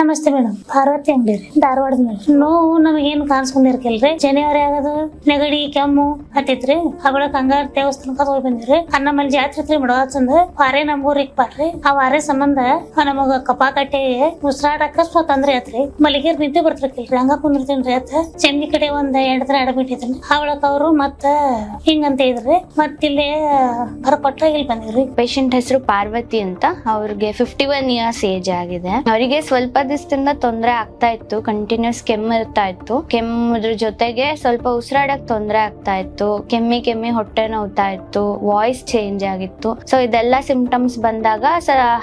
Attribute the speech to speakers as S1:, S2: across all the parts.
S1: ನಮಸ್ತೆ ಮೇಡಮ್, ಪಾರ್ವತಿ ಅಂಗಡಿ ರೀ, ಧಾರವಾಡದ ಮೇಡಮ್. ನೋವು ನಮಗೇನು ಕಾಣಿಸ್ಕೊಂಡಿರ್ಕಿಲ್ರಿ. ಜನವರಿ ಆಗೋದು ನೆಗಡಿ ಕೆಮ್ಮು ಹತ್ತಿತ್ರಿ. ಹಗಳಕ್ ಹಂಗಾರ ದೇವಸ್ಥಾನಕ್ಕೆ ಹೋಗಿ ಬಂದಿರಿ. ನಮ್ಮಲ್ಲಿ ಜಾತ್ರೆ ಐತ್ರಿ ಮಡವಾಚಂದ. ವಾರೆ ನಮ್ಮೂರಿಗೆ ಪಾರ್ರಿ. ಆ ವಾರೆ ಸಂಬಂಧ ನಮಗ ಕಪಾ ಕಟ್ಟಿ ಉಸಿರಾಡಕ ಸ್ವಲ್ಪ ತೊಂದ್ರೆ ಆತ್ರಿ. ಮಲ್ಲಿಗೆರ್ ನಿದ್ದೆ ಬರ್ತಿರ್ಕಿಲ್ರಿ, ಹಂಗ ಕುಂದಿರ್ತೀನ್ರಿ ಆತ. ಚೆಂದಿ ಕಡೆ ಒಂದ್ 2 ದಿನ ಅಡ್ಬಿಟ್ಟಿದ್ರಿ. ಅವಳಕ್ ಅವರು ಮತ್ತ ಹಿಂಗಂತ ಇದ್ರಿ. ಮತ್ತಿಲ್ಲಿ ಹೊರಕೊಟ್ಟ ಇಲ್ಲಿ ಬಂದಿವ್ರಿ.
S2: ಪೇಷಂಟ್ ಹೆಸರು ಪಾರ್ವತಿ ಅಂತ. ಅವ್ರಿಗೆ 51 ಇಯರ್ಸ್ ಏಜ್ ಆಗಿದೆ. ಅವರಿಗೆ ಸ್ವಲ್ಪ ದಿವಸದಿಂದ ತೊಂದರೆ ಆಗ್ತಾ ಇತ್ತು. ಕಂಟಿನ್ಯೂಸ್ ಕೆಮ್ಮು ಇರ್ತಾ ಇತ್ತು. ಕೆಮ್ಮುದ್ರ ಜೊತೆಗೆ ಸ್ವಲ್ಪ ಉಸಿರಾಡಕ್ ತೊಂದರೆ ಆಗ್ತಾ ಇತ್ತು. ಕೆಮ್ಮಿ ಹೊಟ್ಟೆ ನೋವ್ತಾ ಇತ್ತು. ವಾಯ್ಸ್ ಚೇಂಜ್ ಆಗಿತ್ತು. ಸೊ ಇದೆಲ್ಲ ಸಿಂಪ್ಟಮ್ಸ್ ಬಂದಾಗ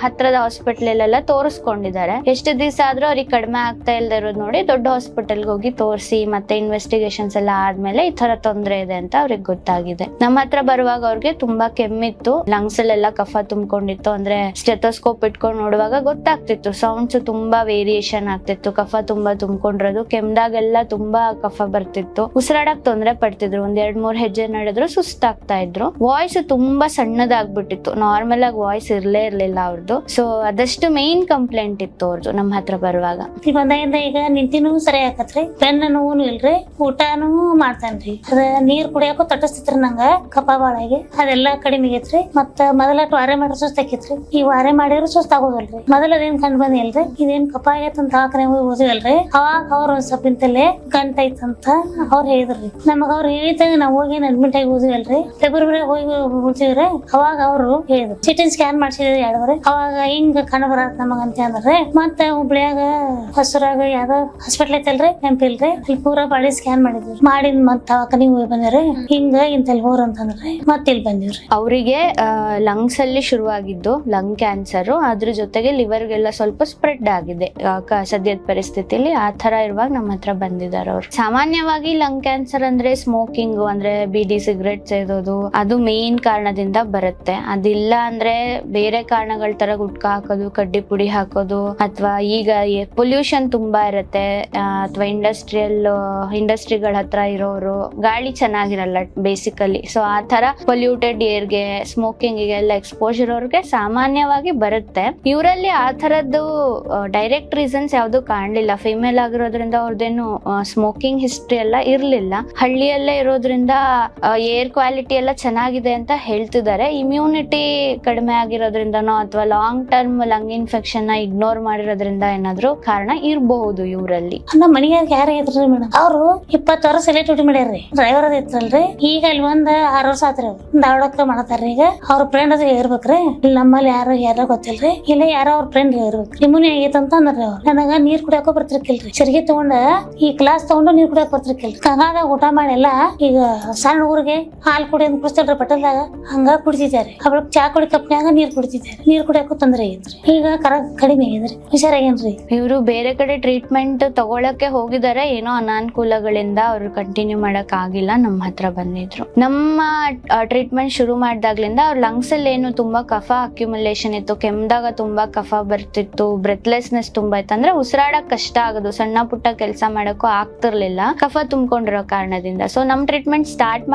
S2: ಹತ್ರದ ಹಾಸ್ಪಿಟಲ್ ತೋರಿಸ್ಕೊಂಡಿದ್ದಾರೆ. ಎಷ್ಟು ದಿವಸ ಆದ್ರೂ ಅವ್ರಿಗೆ ಕಡಿಮೆ ಆಗ್ತಾ ಇಲ್ದೇ ಇರೋದು ನೋಡಿ ದೊಡ್ಡ ಹಾಸ್ಪಿಟಲ್ಗೆ ಹೋಗಿ ತೋರಿಸಿ ಮತ್ತೆ ಇನ್ವೆಸ್ಟಿಗೇಷನ್ಸ್ ಎಲ್ಲ ಆದ್ಮೇಲೆ ಈ ತರ ತೊಂದರೆ ಇದೆ ಅಂತ ಅವ್ರಿಗೆ ಗೊತ್ತಾಗಿದೆ. ನಮ್ಮ ಹತ್ರ ಬರುವಾಗ ಅವ್ರಿಗೆ ತುಂಬಾ ಕೆಮ್ಮಿತ್ತು. ಲಂಗ್ಸ್ ಅಲ್ಲೆಲ್ಲ ಕಫ ತುಂಬಿಕೊಂಡಿತ್ತು. ಅಂದ್ರೆ ಸ್ಟೆಥೋಸ್ಕೋಪ್ ಇಟ್ಕೊಂಡು ನೋಡುವಾಗ ಗೊತ್ತಾಗ್ತಿತ್ತು. ಸೌಂಡ್ಸ್ ತುಂಬಾ ವೇರಿಯೇಷನ್ ಆಗ್ತಿತ್ತು. ಕಫ ತುಂಬಾ ತುಂಬಿಕೊಂಡಿರೋದು. ಕೆಮ್ದಾಗೆಲ್ಲ ತುಂಬಾ ಕಫ ಬರ್ತಿತ್ತು. ಉಸಿರಾಡಕ್ ತೊಂದರೆ ಪಡ್ತಿದ್ರು. 2-3 ಹೆಜ್ಜೆ ನಡೆದ್ರು ಸುಸ್ತಾಗ್ತಾ ಇದ್ರು. ವಾಯ್ಸ್ ತುಂಬಾ ಸಣ್ಣದಾಗ್ಬಿಟ್ಟಿತ್ತು. ನಾರ್ಮಲ್ ಆಗಿ ವಾಯ್ಸ್ ಇರ್ಲಿಲ್ಲ ಅವ್ರದ್ದು. ಸೊ ಅದಷ್ಟು ಮೇನ್ ಕಂಪ್ಲೇಂಟ್ ಇತ್ತು ಅವ್ರದ್ದು ನಮ್ಮ ಹತ್ರ ಬರುವಾಗ.
S1: ಈಗ ನಿಂತಿನೂ ಸರಿ ಆಕತ್ರಿ. ಬೆನ್ನ ನೋವು ಇಲ್ರಿ. ಊಟಾನು ಮಾಡ್ತಾನ್ರಿ. ಅದ ನೀರ್ ಕುಡಿಯಾಕು ತಟಸ್ತಿತ್ರಿ. ನಂಗ ಕಫ ಬಾಳಾಗಿ ಅದೆಲ್ಲ ಕಡಿಮೆ ಆಗೈತ್ರಿ. ಮತ್ತ ಮೊದಲ ವಾರೆ ಮಾಡ್ರ ಸುಸ್ತಾಕೈತ್ರಿ. ಈ ವಾರೆ ಮಾಡಿದ್ರು ಸುಸ್ತಾಗೋದಲ್ರಿ. ಮೊದಲ ಅದೇನ್ ಕಂಡು ಬಂದಿಲ್ರಿ. ಇದೇನ್ ಕಫ ಆಗೈತಂತ ಹಾಕ್ರೆ ಓದಿವಲ್ರಿ. ಅವಾಗ ಅವ್ರ ಒಂದ್ ಸ್ವಲ್ಪ ಇಂತಲ್ಲೇ ಗಂಟ ಐತಂತ ಅವ್ರು ಹೇಳಿದ್ರಿ. ನಮಗ ಅವ್ರು ಹೇಳಿದಾಗ ನಾವ್ ಹೋಗಿ ಅಡ್ಮಿಟ್ ಆಗಿ ಓದಿವಲ್ರಿ. ಫೆಬ್ರವರಿ ಹೋಗಿ ಓದಿವ್ರಿ. ಅವಾಗ ಅವ್ರು ಹೇಳಿದ್ರು ಸಿಟಿ ಸ್ಕ್ಯಾನ್ ಮಾಡ್ಸಿದ್ರಿ 2 ವಾರ. ಅವಾಗ ಹಿಂಗ ಕಣ ಬರತ್ ನಮಗ ಅಂತ ಅಂದ್ರಿ. ಮತ್ತ ಹುಬ್ಳಿಯಾಗ ಹೊಸರಾಗ ಯಾವ್ದೋ ಹಾಸ್ಪಿಟಲ್ ಐತಲ್ರಿ, ನೆನಪಿಲ್ರಿ, ಅಲ್ಲಿ ಪೂರಾ ಬಾಡಿ ಸ್ಕ್ಯಾನ್ ಮಾಡಿದ್ವಿ. ಮಾಡಿದ್ ಮತ್ತ ಅವಾಗ ನೀವು ಹೋಗಿ ಬಂದ್ರಿ. ಹಿಂಗ ಇಂತಲ್ಲಿ ಹೋರ್ ಅಂತಂದ್ರಿ. ಮತ್ತೆ ಇಲ್ಲಿ ಬಂದಿವ್ರಿ.
S2: ಅವರಿಗೆ ಲಂಗ್ಸ್ ಅಲ್ಲಿ ಶುರುವಾಗಿದ್ದು ಲಂಗ್ ಕ್ಯಾನ್ಸರ್. ಅದ್ರ ಜೊತೆಗೆ ಲಿವರ್ಗೆಲ್ಲ ಸ್ವಲ್ಪ ಸ್ಪ್ರೆಡ್ ಆಗಿದೆ ಸದ್ಯದ ಪರಿಸ್ಥಿತಿಯಲ್ಲಿ. ಆ ತರ ಇರುವಾಗ ನಮ್ಮ ಹತ್ರ ಬಂದಿದ್ದಾರೆ ಅವ್ರು. ಸಾಮಾನ್ಯವಾಗಿ ಲಂಗ್ ಕ್ಯಾನ್ಸರ್ ಅಂದ್ರೆ ಸ್ಮೋಕಿಂಗ್, ಅಂದ್ರೆ ಬೀಡಿ ಸಿಗರೆಟ್ ಸೇದೋದು, ಅದು ಮೇನ್ ಕಾರಣದಿಂದ ಬರುತ್ತೆ. ಅದಿಲ್ಲ ಅಂದ್ರೆ ಬೇರೆ ಕಾರಣಗಳ ತರ ಗುಟ್ಕಾ ಹಾಕೋದು, ಕಡ್ಡಿ ಪುಡಿ ಹಾಕೋದು, ಅಥವಾ ಈಗ ಪೊಲ್ಯೂಷನ್ ತುಂಬಾ ಇರುತ್ತೆ, ಅಥವಾ ಇಂಡಸ್ಟ್ರಿಗಳ ಹತ್ರ ಇರೋರು ಗಾಳಿ ಚೆನ್ನಾಗಿರಲ್ಲ ಬೇಸಿಕಲಿ. ಸೊ ಆ ತರ ಪೊಲ್ಯೂಟೆಡ್ ಏರ್ಗೆ, ಸ್ಮೋಕಿಂಗ್ ಎಲ್ಲ ಎಕ್ಸ್ಪೋಜರ್ ಅವ್ರಿಗೆ ಸಾಮಾನ್ಯವಾಗಿ ಬರುತ್ತೆ. ಇವರಲ್ಲಿ ಆ ತರದ್ದು ಡೈರೆಕ್ಟ್ ರೀಸನ್ಸ್ ಯಾವ್ದು ಕಾಣ್ಲಿಲ್ಲ. ಫಿಮೇಲ್ ಆಗಿರೋದ್ರಿಂದ ಅವ್ರದ್ದೇನು ಸ್ಮೋಕಿಂಗ್ ಹಿಸ್ಟ್ರಿ ಎಲ್ಲ ಇರ್ಲಿಲ್ಲ. ಹಳ್ಳಿಯಲ್ಲೇ ಇರೋದ್ರಿಂದ ಏರ್ ಕ್ವಾಲಿಟಿ ಎಲ್ಲ ಚೆನ್ನಾಗಿದೆ ಅಂತ ಹೇಳ್ತಿದ್ದಾರೆ. ಇಮ್ಯುನಿಟಿ ಕಡಿಮೆ ಆಗಿರೋದ್ರಿಂದನೋ ಅಥವಾ ಲಾಂಗ್ ಟರ್ಮ್ ಲಂಗ್ ಇನ್ಫೆಕ್ಷನ್ ನ ಇಗ್ನೋರ್ ಮಾಡಿರೋದ್ರಿಂದ ಏನಾದ್ರು ಕಾರಣ ಇರಬಹುದು ಇವರಲ್ಲಿ.
S1: ನಮ್ಮ ಮನೆಯಾಗ ಯಾರ ಇದ್ರಿ ಮೇಡಮ್, ಅವ್ರು 20 ವರ್ಷ ಸೆಲೆ ಡ್ಯೂಟಿ ಮಾಡ್ಯಾರ್ರಿ. ಡ್ರೈವರ್ ಅದ ಇತ್ತಲ್ರಿ. ಈಗ ಇಲ್ಲಿ 6 ವರ್ಷ ಆತ್ರಿ. ಅವ್ರು ಧಾರವಾಡಕ್ಕೆ ಮಾಡತಾರ್ರಿ. ಈಗ ಅವ್ರ ಫ್ರೆಂಡ್ ಅದು ಇರ್ಬೇಕ್ರಿ. ಇಲ್ಲಿ ನಮ್ಮಲ್ಲಿ ಯಾರ ಗೊತ್ತಿಲ್ರಿ. ಇಲ್ಲ ಯಾರೋ ಅವ್ರ ಫ್ರೆಂಡ್ ಇರ್ಬೇಕು. ನಿಮ್ಮನೆ ಆಗೈತಂತ ಅಂದ್ರಿ. ಅವ್ರು ನನಗ ನೀರ್ ಕುಡಿಯಾಕ ಬರ್ತಿರ್ಕಿಲ್ರಿ. ಚರಿಗೆ ತಗೊಂಡ ಈ ಕ್ಲಾಸ್ ತಗೊಂಡು ನೀರ್ ಕುಡಿಯಾಕ ಬರ್ತಿರ್ಕಿಲ್ರಿ. ಕಗಾದಾಗ ಊಟ ಮಾಡಿ ಎಲ್ಲ ಈಗ ಸಣ್ಣ ಊರಿಗೆ ಹಾಲು ಕುಡಿ ಅಂತ ಕುಡಿಸ್ತಾರ್ರಿ ಪಟಲ್ದಾಗ, ಹಂಗ ಕುಡಿತಿದ್ದಾರೆ. ಅವ್ರ ಚಾ ಕುಡಿ ಕಪ್ನ್ಯಾಗ ನೀರ್ ಕುಡಿತಿದ್ದಾರೆ. ನೀರ್ ಕುಡಿಯಾಕ ತೊಂದ್ರೆ ಆಗೈತ್ರಿ. ಈಗ ಕಡಿಮೆ ಆಗಿದ್ರಿ, ಹುಷಾರಾಗೇನ್ರಿ.
S2: ಇವರು ಬೇರೆ ಕಡೆ ಟ್ರೀಟ್ಮೆಂಟ್ ತಗೊಳಕ್ಕೆ ಹೋಗಿದ್ದಾರೆ. ಏನೋ ಅನಾನುಕೂಲಗಳಿಂದ ಅವ್ರು ಕಂಟಿನ್ಯೂ ಮಾಡಕ್ ಆಗಿಲ್ಲ. ನಮ್ಮ ಹತ್ರ ಬಂದಿದ್ರು. ನಮ್ಮ ಟ್ರೀಟ್ಮೆಂಟ್ ಶುರು ಮಾಡಿದಾಗ್ಲಿಂದ ಅವ್ರ ಲಂಗ್ಸ್ ಅಲ್ಲಿ ಏನು ತುಂಬಾ ಕಫ ಅಕ್ಯುಮುಲೇಷನ್ ಇತ್ತು. ಕೆಮ್ದಾಗ ತುಂಬಾ ಕಫ ಬರ್ತಿತ್ತು. ಬ್ರೆತ್ಲೆಸ್ನೆಸ್ ತುಂಬಾ ಇತ್ತು. ಅಂದ್ರೆ ಉಸಿರಾಡಕ್ ಕಷ್ಟ ಆಗೋದು. ಸಣ್ಣ ಪುಟ್ಟ ಕೆಲಸ ಮಾಡಕ್ಕೂ ಆಗ್ತಿರ್ಲಿಲ್ಲ ಕಫ ತುಂಬಿಕೊಂಡಿರೋ ಕಾರಣದಿಂದ. ಸೊ ನಮ್ ಟ್ರೀಟ್ಮೆಂಟ್ ಸ್ಟಾರ್ಟ್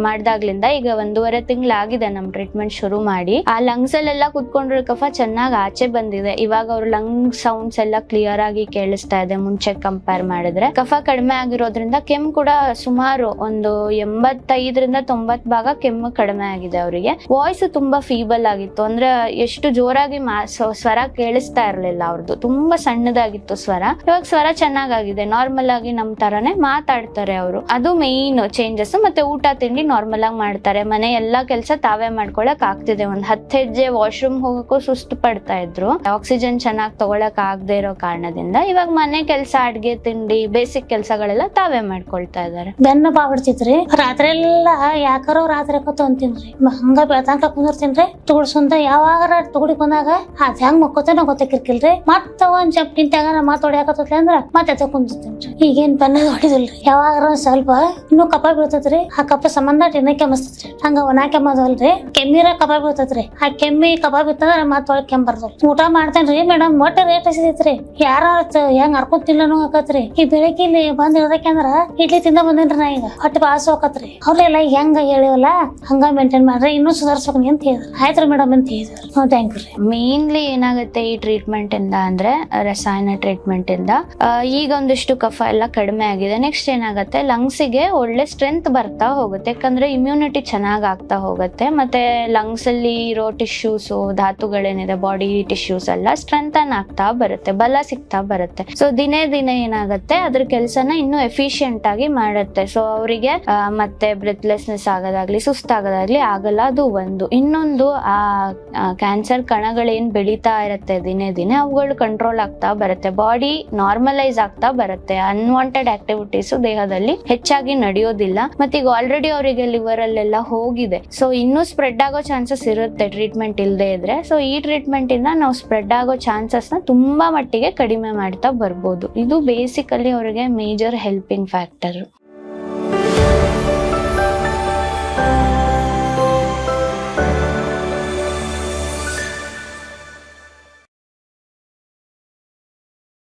S2: ಮಾಡ್ದಾಗ್ಲಿಂದ ಈಗ 1.5 ತಿಂಗಳಾಗಿದೆ ನಮ್ ಟ್ರೀಟ್ಮೆಂಟ್ ಶುರು ಮಾಡಿ. ಆ ಲಂಗ್ಸ್ ಅಲ್ಲೆಲ್ಲ ಕುತ್ಕೊಂಡಿರೋ ಕಫ ಚೆನ್ನಾಗಿ ಆಚೆ ಬಂದಿದೆ. ಇವಾಗ ಅವ್ರ ಲಂಗ್ ಸೌಂಡ್ಸ್ ಎಲ್ಲ ಕ್ಲಿಯರ್ ಆಗಿ ಕೇಳಿಸ್ತಾ ಇದೆ ಮುಂಚೆ ಕಂಪೇರ್ ಮಾಡಿದ್ರೆ. ಕಫ ಕಡಿಮೆ ಆಗಿರೋದ್ರಿಂದ ಕೆಮ್ಮು ಕೂಡ ಸುಮಾರು ಒಂದು 85-90% ಕೆಮ್ಮು ಕಡಿಮೆ ಆಗಿದೆ ಅವರಿಗೆ. ವಾಯ್ಸ್ ತುಂಬಾ ಫೀಬಲ್ ಆಗಿತ್ತು. ಅಂದ್ರೆ ಎಷ್ಟು ಜೋರಾಗಿ ಸ್ವರ ಕೇಳಿಸ್ತಾ ಇರ್ಲಿಲ್ಲ ಅವ್ರದ್ದು. ತುಂಬಾ ಸಣ್ಣದಾಗಿತ್ತು ಸ್ವರ. ಇವಾಗ ಸ್ವರ ಚೆನ್ನಾಗಿದೆ. ನಾರ್ಮಲ್ ಆಗಿ ನಮ್ ತರಾನೇ ಮಾತಾಡ್ತಾರೆ ಅವರು. ಅದು ಮೇನ್ ಚೇಂಜಸ್. ಮತ್ತೆ ಊಟ ತಿಂಡಿ ನಾರ್ಮಲ್ ಆಗಿ ಮಾಡ್ತಾರೆ. ಮನೆ ಎಲ್ಲಾ ಕೆಲಸ ತಾವೇ ಮಾಡ್ಕೊಳಕ್ ಆಗ್ತಿದೆ. 10 ಹೆಜ್ಜೆ ವಾಶ್ರೂಮ್ ಹೋಗಕ್ಕೂ ಸುಸ್ತು ಪಡ್ತಾ ಇದ್ರು. ಆಕ್ಸಿಜನ್ ಚೆನ್ನಾಗಿ ತಗೊಳಕ್ ಆಗದೆ ಇರೋ ಕಾರಣದಿಂದ ಇವಾಗ ಮನೆ ಕೆಲಸ, ಅಡ್ಗೆ ತಿಂಡಿ, ಬೇಸಿಕ್ ಕೆಲಸಗಳೆಲ್ಲ ತಾವೇ ಮಾಡ್ಕೊಳ್ತಾ ಇದಾರೆ.
S1: ಬೆನ್ನ ಬಾಬಿಡ್ತಿತ್ರಿ. ರಾತ್ರಿ ಎಲ್ಲ ಯಾಕಾರೋ ರಾತ್ರಿ ಅಂತೀನ್ರಿ. ಹಂಗ ಬೆಳತಂಕ ಕುಂದಿರ್ತೀನ್ರಿ. ತುಗುಡ್ಸುಂದ ಯಾವಾಗಾರ ತುಗುಡಿ ಬಂದಾಗ ಅದ್ ಹೆಂಗ್ ಮಕ್ಕೋತೇನೋ ಗೊತ್ತಾಕಿರ್ಕಿಲ್ರಿ. ಮತ್ತ ಒಂದ್ ಚಪ್ ನಿಂತಾಗ ಮಾತ್ ಹೊಡ್ಯಾಕತ್ತೈತಿ ಅಂದ್ರ ಮತ್ತೆ ಕುಂದಿರ್ತೀನ್ರಿ. ಈಗೇನ್ ಬೆನ್ನ ಹೊಡಿದಿಲ್ರಿ. ಯಾವಾಗಾರ ಸ್ವಲ್ಪ ಇನ್ನೂ ಕಪ ಬೀಳ್ತೈತ್ರಿ. ಆ ಕಪ ಸಂಬಂಧ ಎಣ್ಣೆ ಕೆಮ್ಮಸ್ತೈತ್ರಿ. ಹಂಗ ಒಣ ಕೆಮ್ಮದಲ್ರಿ. ಕೆಮ್ಮಿರ ಕಪ ಬೀಳ್ತೈತ್ರಿ. ಆ ಕೆಮ್ಮಿ ಕಪ ಬಿತ್ತಂದ್ರ ಮತ್ ಒಳಗ್ ಕೆಮ್ಮ ಬರ್ತದ. ಊಟ ಮಾಡ್ತೇನ್ರಿ ಮೇಡಮ್. ಒಟ್ಟ ರೇಟ್ ಹಸಿದೈತ್ರಿ. ಯಾರ ಹೆಂಗ್ ಅರ್ಕೊಂತಿಲ್ಲನೂ ಹಾಕತ್ರಿ. ಈ ಬೆಳಗ್ಗೆ ಇಲ್ಲಿ ಬಂದ್ ಇರ್ದಕ್ಕಂದ್ರ ಇಡ್ಲಿ ತಿಂದ ಬಂದೇನ್ರಿ. ನಾ ಈಗ ಹೊಟ್ಟೆ ಬಾಸು ಹಾಕತ್ರಿ. ಅವ್ರೆಲ್ಲ ಹೆಂಗ ಹೇಳಿವಲ್ಲ ಹಂಗ ಮೇಂಟೈನ್ ಮಾಡ್ರಿ. ಇನ್ನೂ ಸುಧಾರ್ಸ್ಬೇಕ್ ಅಂತ ಹೇಳಿದ್ರು. ಆಯ್ತ್ರಿ ಮೇಡಮ್ ಅಂತ ಹೇಳಿದ್ರು. ಥ್ಯಾಂಕ್ ಯು ರೀ.
S2: ಮೇನ್ಲಿ ಏನಾಗುತ್ತೆ ಈ ಟ್ರೀಟ್ಮೆಂಟ್ ಇಂದ ಅಂದ್ರೆ ರಸಾಯನ ಟ್ರೀಟ್ಮೆಂಟ್ ಇಂದ. ಈಗ ಒಂದಿಷ್ಟು ಕಫ ಎಲ್ಲ ಕಡಿಮೆ ಆಗಿದೆ. ನೆಕ್ಸ್ಟ್ ಏನಾಗುತ್ತೆ, ಲಂಗ್ಸಿಗೆ ಒಳ್ಳೆ ಸ್ಟ್ರೆಂತ್ ಬರ್ತಾ ಹೋಗುತ್ತೆ, ಯಾಕಂದ್ರೆ ಇಮ್ಯುನಿಟಿ ಚೆನ್ನಾಗ್ ಆಗ್ತಾ ಹೋಗುತ್ತೆ. ಮತ್ತೆ ಲಂಗ್ಸ್ ಅಲ್ಲಿ ಇರೋ ಟಿಶ್ಯೂಸ್, ಧಾತುಗಳೇನಿದೆ ಬಾಡಿ ಟಿಶ್ಯೂಸ್ ಎಲ್ಲ ಸ್ಟ್ರೆಂಥನ್ ಆಗ್ತಾ ಬರುತ್ತೆ, ಬಲ ಸಿಗ್ತಾ ಬರುತ್ತೆ. ಸೊ ದಿನೇ ದಿನೇ ಏನಾಗುತ್ತೆ, ಅದ್ರ ಕೆಲಸನ ಇನ್ನೂ ಎಫಿಷಿಯಂಟ್ ಆಗಿ ಮಾಡುತ್ತೆ. ಸೊ ಅವರಿಗೆ ಮತ್ತೆ ಬ್ರೆತ್ಲೆಸ್ನೆಸ್ ಆಗೋದಾಗ್ಲಿ, ಸುಸ್ತಾಗೋದಾಗ್ಲಿ ಆಗಲ್ಲ. ಅದು ಒಂದು. ಇನ್ನೊಂದು, ಆ ಕ್ಯಾನ್ಸರ್ ಕಣಗಳೇನ್ ಬೆಳೀತಾ ಇರುತ್ತೆ ದಿನೇ ದಿನೇ, ಅವುಗಳು ಕಂಟ್ರೋಲ್ ಆಗ್ತಾ ಬರುತ್ತೆ, ಬಾಡಿ ನಾರ್ಮಲೈಸ್ ಆಗ್ತಾ ಬರುತ್ತೆ, ಅನ್ವಾಂಟೆಡ್ ಆಕ್ಟಿವಿಟೀಸ್ ದೇಹದಲ್ಲಿ ಹೆಚ್ಚಾಗಿ ನಡೆಯೋದಿಲ್ಲ. ಮತ್ತೆ ಈಗ ಆಲ್ರೆಡಿ ಅವರಿಗೆ ಲಿವರ್ ಅಲ್ಲೆಲ್ಲ ಹೋಗಿದೆ, ಸೊ ಇನ್ನೂ ಸ್ಪ್ರೆಡ್ ಆಗೋ ಚಾನ್ಸಸ್ ಇರುತ್ತೆ ಟ್ರೀಟ್ಮೆಂಟ್ ಇಲ್ಲದೆ ಇದ್ರೆ. ಸೊ ಈ ಟ್ರೀಟ್ಮೆಂಟ್ ಇಂದ ನಾವು ಸ್ಪ್ರೆಡ್ ಆಗೋ ಚಾನ್ಸಸ್ ನ ತುಂಬಾ ಮಟ್ಟಿಗೆ ಕಡಿಮೆ ಮಾಡ್ತಾ ಬರ್ಬೋದು. ಇದು ಬೇಸಿಕಲಿ ಅವರಿಗೆ ಮೇಜರ್ ಹೆಲ್ಪಿಂಗ್ ಫ್ಯಾಕ್ಟರ್.